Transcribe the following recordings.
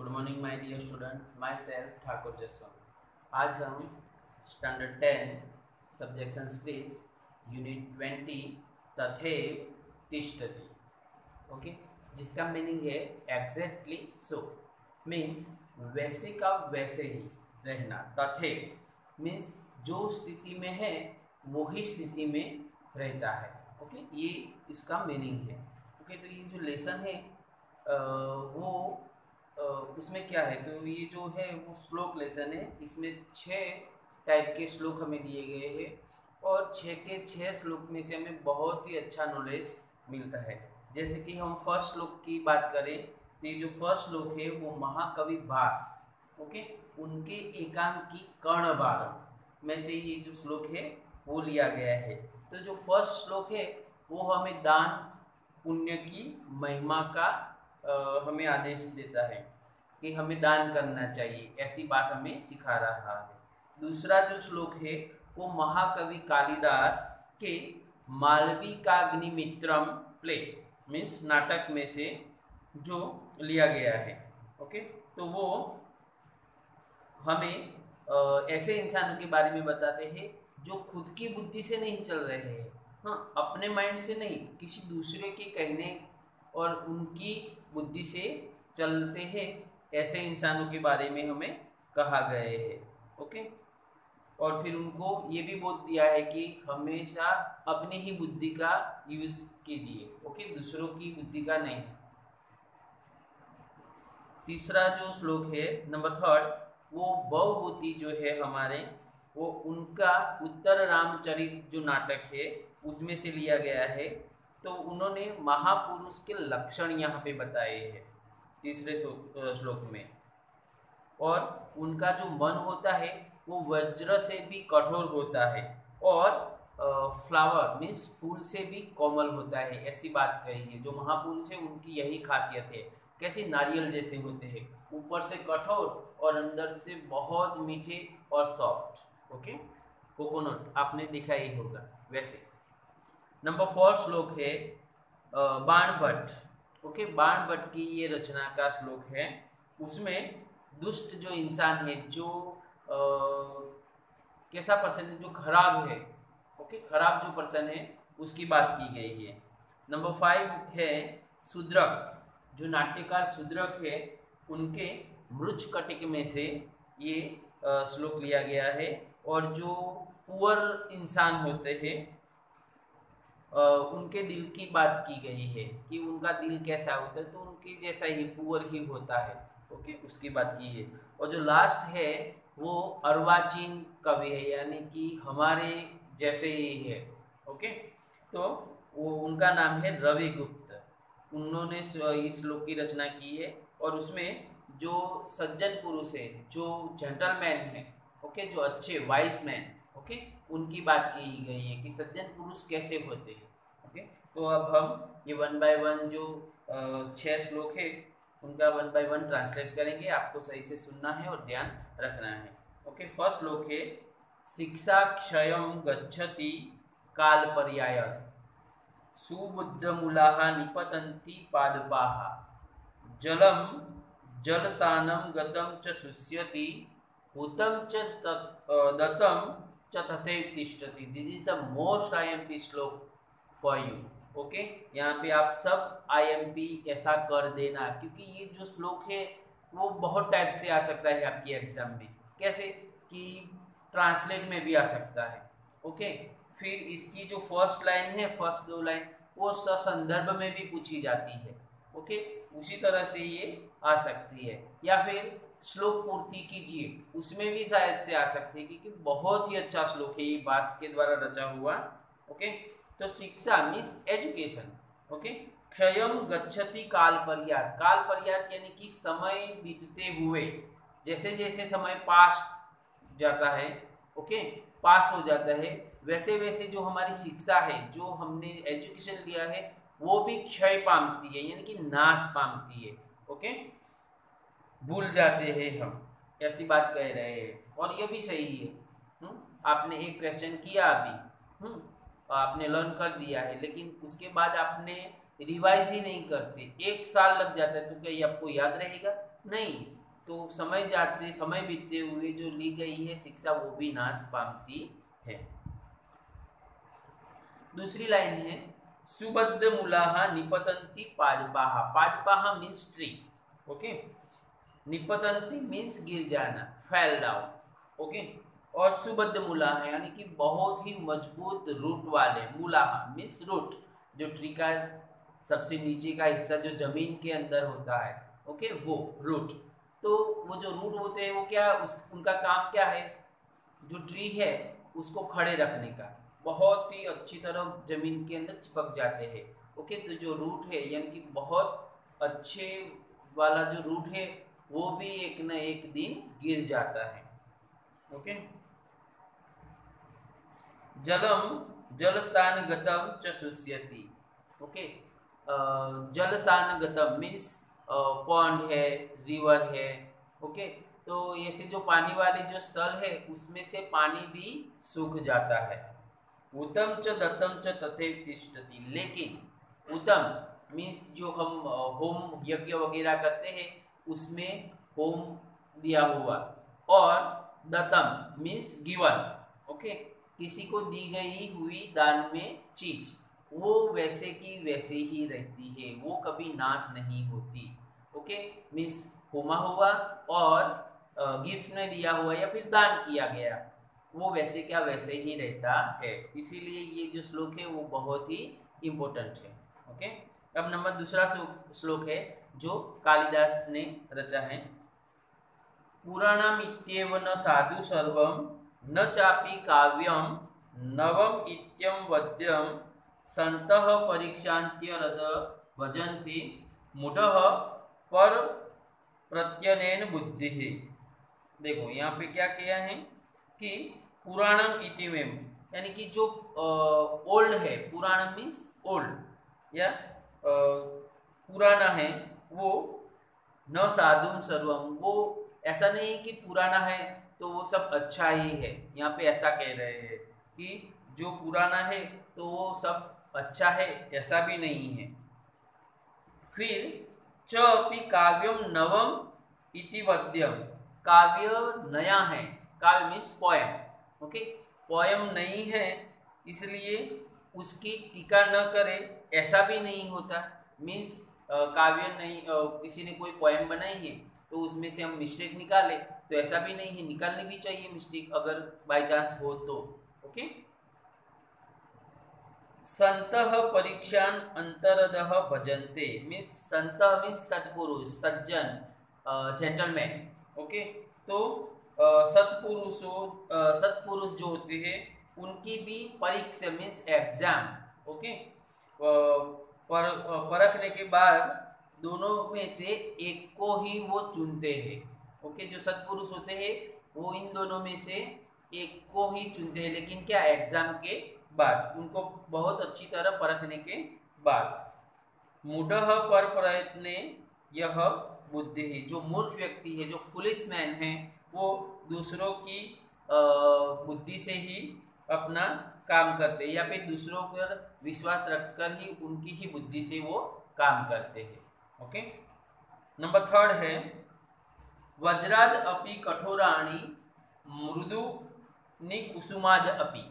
Good morning my dear student, myself Thakur Jaswant. आज हम standard 10 subject Sanskrit unit 20 तथैव तिष्ठति, ओके, जिसका मीनिंग है एग्जैक्टली सो, मीन्स वैसे का वैसे ही रहना। तथैव मीन्स जो स्थिति में है वही स्थिति में रहता है। ओके, ये इसका मीनिंग है। ओके, तो ये जो लेसन है वो उसमें क्या है, तो ये जो है वो श्लोक लेसन है। इसमें 6 टाइप के श्लोक हमें दिए गए हैं और 6 के 6 श्लोक में से हमें बहुत ही अच्छा नॉलेज मिलता है। जैसे कि हम फर्स्ट श्लोक की बात करें तो ये जो फर्स्ट श्लोक है वो महाकवि भास, ओके, उनके एकांकी कर्णबारम में से ये जो श्लोक है वो लिया गया है। तो जो फर्स्ट श्लोक है वो हमें दान पुण्य की महिमा का हमें आदेश देता है कि हमें दान करना चाहिए, ऐसी बात हमें सिखा रहा है। दूसरा जो श्लोक है वो महाकवि कालिदास के मालविकाग्निमित्रम प्ले मीन्स नाटक में से जो लिया गया है। ओके, तो वो हमें ऐसे इंसानों के बारे में बताते हैं जो खुद की बुद्धि से नहीं चल रहे हैं, हाँ, अपने माइंड से नहीं, किसी दूसरे के कहने और उनकी बुद्धि से चलते हैं। ऐसे इंसानों के बारे में हमें कहा गया है। ओके, और फिर उनको ये भी बोल दिया है कि हमेशा अपनी ही बुद्धि का यूज कीजिए, ओके, दूसरों की बुद्धि का नहीं। तीसरा जो श्लोक है नंबर 3 वो बहुभूति जो है हमारे, वो उनका उत्तर रामचरित जो नाटक है उसमें से लिया गया है। तो उन्होंने महापुरुष के लक्षण यहाँ पे बताए हैं तीसरे श्लोक में। और उनका जो मन होता है वो वज्र से भी कठोर होता है और फ्लावर मीन्स फूल से भी कोमल होता है, ऐसी बात कही है। जो महापुरुष है उनकी यही खासियत है, कैसे नारियल जैसे होते हैं, ऊपर से कठोर और अंदर से बहुत मीठे और सॉफ्ट। ओके, कोकोनट आपने देखा ही होगा वैसे। नंबर 4 श्लोक है बाणभट्ट। ओके, बाणभट्ट की ये रचना का श्लोक है। उसमें दुष्ट जो इंसान है, जो कैसा पर्सन है, जो खराब है, ओके, खराब जो पर्सन है उसकी बात की गई है। नंबर 5 है शूद्रक, जो नाट्यकार शूद्रक है उनके मृच्छकटिक में से ये श्लोक लिया गया है। और जो पुअर इंसान होते हैं उनके दिल की बात की गई है कि उनका दिल कैसा होता है, तो उनके जैसा ही पुअर ही होता है। ओके, उसकी बात की है। और जो लास्ट है वो अर्वाचीन कवि है, यानी कि हमारे जैसे ही है। ओके, तो वो उनका नाम है रवि गुप्त। उन्होंने इस श्लोक की रचना की है और उसमें जो सज्जन पुरुष है, जो जेंटलमैन है, ओके, जो अच्छे वाइस मैन, ओके, उनकी बात की गई है कि सज्जन पुरुष कैसे होते हैं। ओके, तो अब हम ये 1 बाय 1 जो 6 श्लोक है उनका 1 बाय 1 ट्रांसलेट करेंगे। आपको सही से सुनना है और ध्यान रखना है। ओके, फर्स्ट श्लोक है शिक्षा क्षयम गच्छति काल पर्याय सुबुद्धमूलाः निपतन्ति पादपाः जलम जलस्थानं गतं च शुष्यति हुतं च दत्तं च तथैव तिष्ठति। This is the most IMP श्लोक फॉर यू। ओके, यहाँ पे आप सब IMP ऐसा कर देना, क्योंकि ये जो श्लोक है वो बहुत टाइप से आ सकता है आपकी एग्जाम में। कैसे कि ट्रांसलेट में भी आ सकता है। ओके, फिर इसकी जो फर्स्ट लाइन है, फर्स्ट 2 लाइन वो ससंदर्भ में भी पूछी जाती है। ओके, उसी तरह से ये आ सकती है। या फिर श्लोक पूर्ति कीजिए, उसमें भी शायद से आ सकती है, क्योंकि बहुत ही अच्छा श्लोक है ये, व्यास के द्वारा रचा हुआ। ओके, तो शिक्षा मीन्स एजुकेशन। ओके, क्षयम गच्छति काल पर्यात, काल पर्यात यानी कि समय बीतते हुए, जैसे जैसे समय पास जाता है, ओके, पास हो जाता है, वैसे वैसे जो हमारी शिक्षा है, जो हमने एजुकेशन लिया है, वो भी क्षय पामती है, यानी कि नाश पामती है। ओके, भूल जाते हैं हम, ऐसी बात कह रहे हैं और ये भी सही है। आपने एक क्वेश्चन किया अभी, आपने लर्न कर दिया है, लेकिन उसके बाद आपने रिवाइज ही नहीं करते, 1 साल लग जाता है, तो क्या ये आपको याद रहेगा? नहीं, तो समय बीतते हुए जो ली गई है शिक्षा वो भी नाश पाती है। दूसरी लाइन है सुबद्ध मूलाहा निपतंती पादपाहा। पादपाहा मीन्स ट्री, ओके। निपतंती मीन्स गिर जाना, फैल डाउन, ओके। और सुबद्ध मूलाहा यानी कि बहुत ही मजबूत रूट वाले, मूलाहा मीन्स रूट, जो ट्री का सबसे नीचे का हिस्सा जो जमीन के अंदर होता है, ओके, वो रूट। तो वो जो रूट होते हैं वो क्या, उनका काम क्या है, जो ट्री है उसको खड़े रखने का, बहुत ही अच्छी तरह जमीन के अंदर चिपक जाते हैं, ओके। तो जो रूट है यानी कि बहुत अच्छे वाला जो रूट है वो भी एक न एक दिन गिर जाता है, ओके। जलम जलस्थान गतम च शुष्यति, ओके। जलस्थान गतम मीन्स पॉन्ड है, रिवर है, ओके। तो ऐसे जो पानी वाले जो स्थल है उसमें से पानी भी सूख जाता है। उत्तम च दत्तम च तथैव तिष्ठति, लेकिन उत्तम मीन्स जो हम होम यज्ञ वगैरह करते हैं उसमें होम दिया हुआ, और दत्तम मीन्स गिवन, ओके, किसी को दी गई हुई दान में चीज वो वैसे की वैसे ही रहती है, वो कभी नाश नहीं होती, ओके। मीन्स होमा हुआ और गिफ्ट में दिया हुआ या फिर दान किया गया वो वैसे क्या वैसे ही रहता है। इसीलिए ये जो श्लोक है वो बहुत ही इम्पोर्टेंट है, ओके। अब नंबर दूसरा श्लोक है जो कालिदास ने रचा है। पुराणमित्येव न साधु सर्वं न चापि काव्यं नवम इत्यं वद्यं संतः परीक्षान्त्यरद भजन्ति मूढ़ः पर प्रत्यनेन बुद्धि। देखो यहाँ पे क्या किया है कि पुराणम इतिमेम यानी कि जो ओल्ड है, पुराणम मीन्स ओल्ड या पुराना है, वो न साधुम सर्वम, वो ऐसा नहीं है कि पुराना है तो वो सब अच्छा ही है। यहाँ पे ऐसा कह रहे हैं कि जो पुराना है तो वो सब अच्छा है, ऐसा भी नहीं है। फिर च अपि काव्यम नवम इति वद्यम, काव्य नया है, काव्य मीन्स पोएम, ओके, पोएम नई है इसलिए उसकी टीका न करे, ऐसा भी नहीं होता। मीन्स काव्य नहीं, किसी ने कोई पोएम बनाई है तो उसमें से हम मिस्टेक निकाले तो ऐसा भी नहीं है, निकालनी भी चाहिए मिस्टेक अगर बाई चांस हो तो, ओके। संतः परीक्षान अंतरदः भजन्ते मीन्स संतः मीन्स सत्पुरुष, सज्जन, जेंटलमैन, ओके। तो सत्पुरुष जो होते हैं उनकी भी परीक्षा मीन्स एग्जाम, ओके, परखने के बाद दोनों में से एक को ही वो चुनते हैं, ओके। जो सत्पुरुष होते हैं वो इन दोनों में से एक को ही चुनते हैं, लेकिन क्या, एग्जाम के बाद, उनको बहुत अच्छी तरह परखने के बाद। मूढ़ः पर प्रयत्ने यह बुद्धि ही, जो मूर्ख व्यक्ति है, जो फुलिश मैन है, वो दूसरों की बुद्धि से ही अपना काम करते हैं या फिर दूसरों पर विश्वास रखकर ही उनकी ही बुद्धि से वो काम करते हैं, ओके। नंबर थर्ड है वज्राद अपि कठोराणि मृदु निकुसुमाद अपि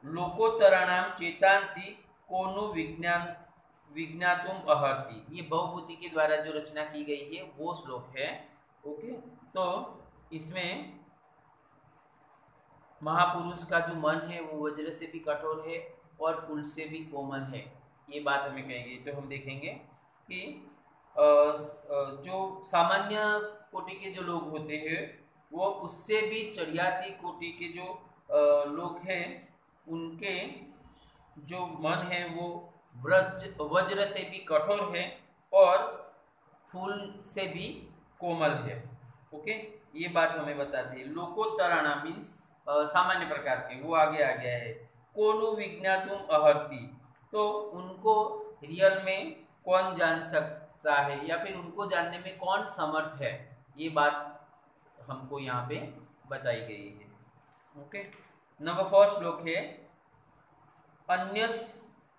लोकोत्तराणाम चेतांसी कोनु विज्ञातुम अहर्ति। ये बहुभूति के द्वारा जो रचना की गई है वो श्लोक है, ओके। तो इसमें महापुरुष का जो मन है वो वज्र से भी कठोर है और फूल से भी कोमल है, ये बात हमें कहेगी। तो हम देखेंगे कि जो सामान्य कोटि के जो लोग होते हैं वो उससे भी चढ़ियाती कोटि के जो लोग हैं उनके जो मन है वो वज्र से भी कठोर है और फूल से भी कोमल है, ओके। ये बात हमें बताती है। लोकोत्तराणा मीन्स सामान्य प्रकार के, वो आगे आ गया है। कोनु विज्ञातुम अहर्ति, तो उनको रियल में कौन जान सकता है या फिर उनको जानने में कौन समर्थ है, ये बात हमको यहाँ पे बताई गई है, ओके। नंबर 4 श्लोक है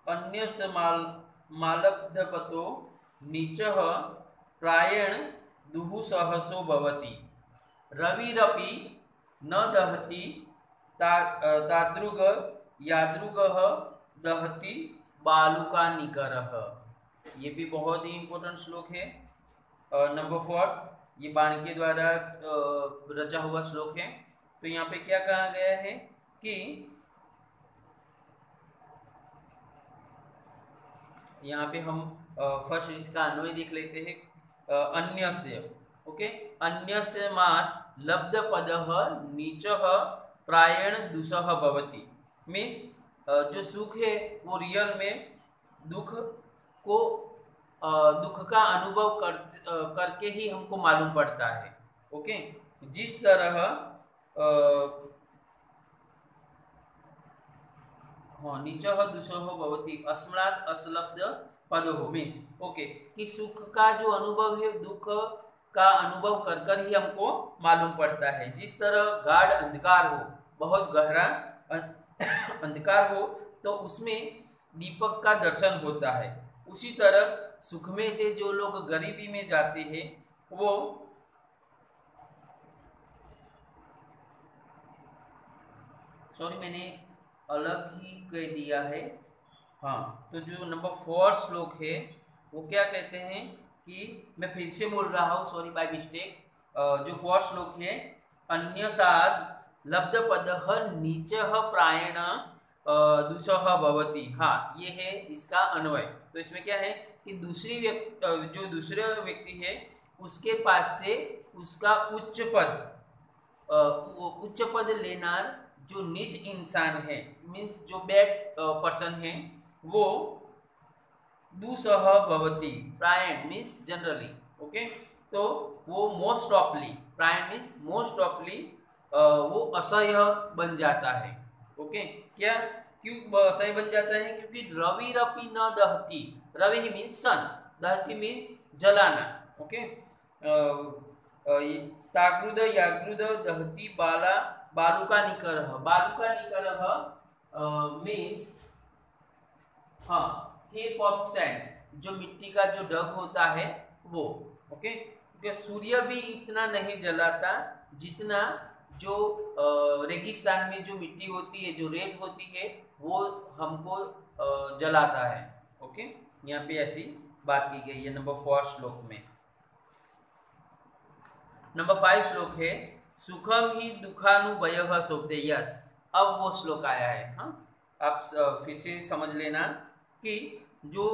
अन्यस मालब्धपतो नीचः प्रायेण दुःसहसो भवति रविरपि न दहति तादृग यादृगः दहति बालुकानिकरः। ये भी बहुत ही इम्पोर्टेंट श्लोक है। नंबर 4, ये बाण द्वारा रचा हुआ श्लोक है। तो यहाँ पे क्या कहा गया है कि यहाँ पे हम फर्स्ट इसका अन्वय देख लेते हैं। अन्यस्य, ओके, अन्यस्य मात् लब्ध पदः नीचः प्रायण दुसह भवति। मीन्स जो सुख है वो रियल में दुख का अनुभव करके ही हमको मालूम पड़ता है। ओके, जिस तरह नीचः दुसह भवति अस्मरात् असलब्ध पद हो। मीन्स ओके कि सुख का जो अनुभव है दुख का अनुभव कर ही हमको मालूम पड़ता है। जिस तरह गाढ़ अंधकार हो, बहुत गहरा अंधकार हो तो उसमें दीपक का दर्शन होता है, उसी तरह सुख में से जो लोग गरीबी में जाते हैं वो मैंने अलग ही कह दिया है। हाँ, तो जो नंबर 4 श्लोक है वो क्या कहते हैं कि मैं फिर से बोल रहा हूँ, सॉरी बाय मिस्टेक। जो 4 श्लोक है, अन्यसाद लब्ध पदः नीचः प्रायण दुसह भवति। हाँ, ये है इसका अन्वय। तो इसमें क्या है कि जो दूसरे व्यक्ति है उसके पास से उसका उच्च पद लेना जो नीच इंसान है, मीन्स जो बैड पर्सन है, वो दुसह भवति, प्रायण मीन्स जनरली, ओके, तो वो मोस्ट ऑफली, प्रायण मीन्स मोस्ट ऑफली वो असह्य बन जाता है। ओके, क्या क्यों असह्य बन जाता है? क्योंकि रविरपि न दहति, रवि मीन्स सन, दहति मीन्स जलाना। ओके, ताग्रुद याग्रुद दहति बालुकानिकरः, बालुकानिकरः मीन्स हाँ हेप ऑफ सैंड, जो मिट्टी का जो डग होता है वो। ओके, क्योंकि सूर्य भी इतना नहीं जलाता जितना जो रेगिस्तान में जो मिट्टी होती है, जो रेत होती है, वो हमको जलाता है। ओके, यहाँ पे ऐसी बात की गई है नंबर 4 श्लोक में। नंबर 5 श्लोक है सुखम ही दुखानुभयः शोभतेयस। अब वो श्लोक आया है। हाँ, आप फिर से समझ लेना कि जो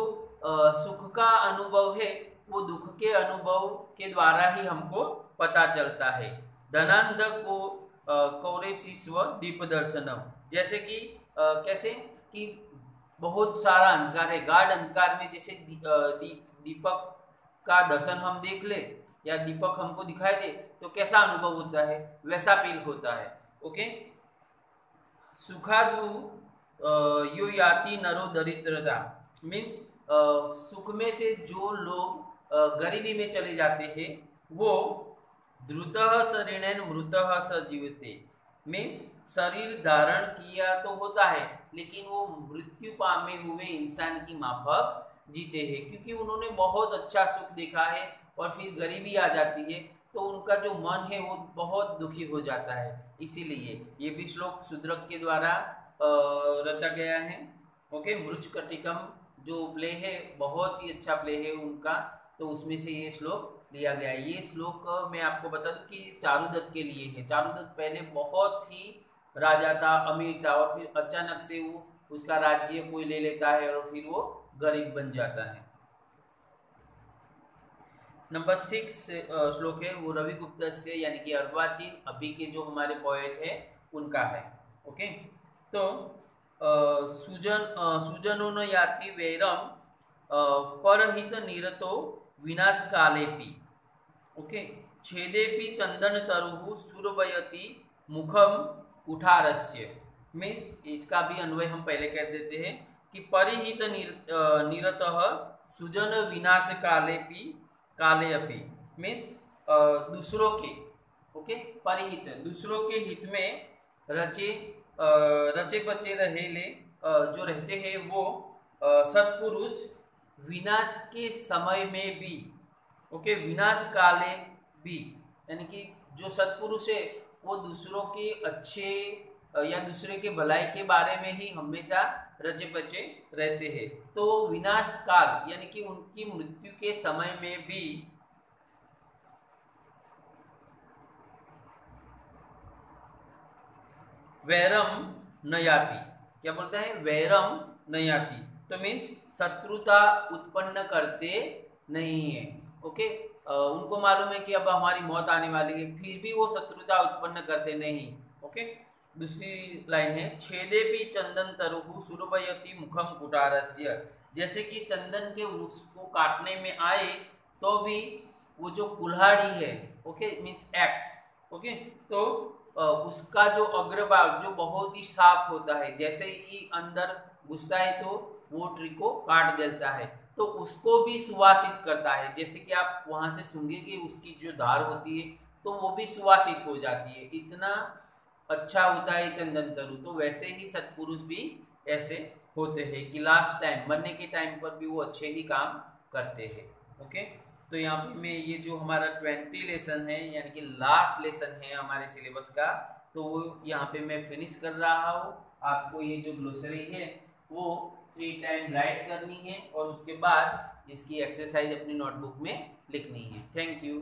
सुख का अनुभव है वो दुख के अनुभव के द्वारा ही हमको पता चलता है। धनांध को कौरेशिस्व दीप दर्शनम, जैसे कि कैसे कि बहुत सारा अंधकार है, गाढ़ अंधकार में जैसे दीपक का दर्शन हम देख ले या दीपक हमको दिखाई दे तो कैसा अनुभव होता है, वैसा फील होता है। ओके, सुखादु यो याति नरो दरिद्रता, मीन्स सुख में से जो लोग गरीबी में चले जाते हैं वो द्रुतः शरीरेण मृतः स जीवते, मीन्स शरीर धारण किया तो होता है लेकिन वो मृत्यु पामे हुए इंसान की माफक जीते हैं, क्योंकि उन्होंने बहुत अच्छा सुख देखा है और फिर गरीबी आ जाती है तो उनका जो मन है वो बहुत दुखी हो जाता है। इसीलिए ये भी श्लोक शूद्रक के द्वारा रचा गया है। ओके, मृच्छकटिकम जो प्ले है बहुत ही अच्छा प्ले है उनका, तो उसमें से ये श्लोक लिया गया है। ये श्लोक मैं आपको बता दूं कि चारुदत्त के लिए है। चारुदत्त पहले बहुत ही राजा था, अमीर था, और फिर अचानक से वो उसका राज्य कोई ले लेता है और फिर वो गरीब बन जाता है। नंबर 6 श्लोक है वो रविगुप्त से, यानी कि अर्वाचीन अभी के जो हमारे पोएट है उनका है। ओके, तो सुजनो न याति वैरम परहित निरतो विनाश कालेपि। ओके, छेदेपि चंदन तरुः सुरवयति मुखम कुठारस्य, मीन्स इसका भी अन्वय हम पहले कह देते हैं कि परिहित निरतः सुजन विनाश काले अपि, मीन्स दूसरों के, ओके, परिहित दूसरों के हित में रचे बचे रहेले जो रहते हैं वो सत्पुरुष विनाश के समय में भी ओके, विनाश काले भी, यानी कि जो सत्पुरुष है वो दूसरों के अच्छे या दूसरे के भलाई के बारे में ही हमेशा रचे पचे रहते हैं। तो विनाश काल यानी कि उनकी मृत्यु के समय में भी वैरम नयाति, क्या बोलते हैं, वैरम नयाति, तो मीन्स शत्रुता उत्पन्न करते नहीं है। ओके, उनको मालूम है कि अब हमारी मौत आने वाली है, फिर भी वो शत्रुता उत्पन्न करते नहीं। ओके, दूसरी लाइन है, छेदे भी चंदन तरुहु सुरभयति मुखम कुटारस्य, जैसे कि चंदन के वृक्ष को काटने में आए तो भी वो जो कुल्हाड़ी है, ओके मीन्स एक्स, ओके, तो उसका जो अग्रभाग जो बहुत ही साफ होता है, जैसे ही अंदर घुसता है तो वो ट्री को काट देता है, तो उसको भी सुवासित करता है। जैसे कि आप वहां से सूंघेंगे उसकी जो धार होती है तो वो भी सुवासित हो जाती है, इतना अच्छा होता है चंदन तरु। तो वैसे ही सत्पुरुष भी ऐसे होते हैं कि लास्ट टाइम मरने के टाइम पर भी वो अच्छे ही काम करते हैं। ओके, तो यहाँ पे मैं ये जो हमारा 20 लेसन है यानी कि लास्ट लेसन है हमारे सिलेबस का, तो वो यहाँ पे मैं फिनिश कर रहा हूँ। आपको ये जो ग्लोसरी है वो 3 टाइम राइट करनी है और उसके बाद इसकी एक्सरसाइज अपनी नोटबुक में लिखनी है। Thank you.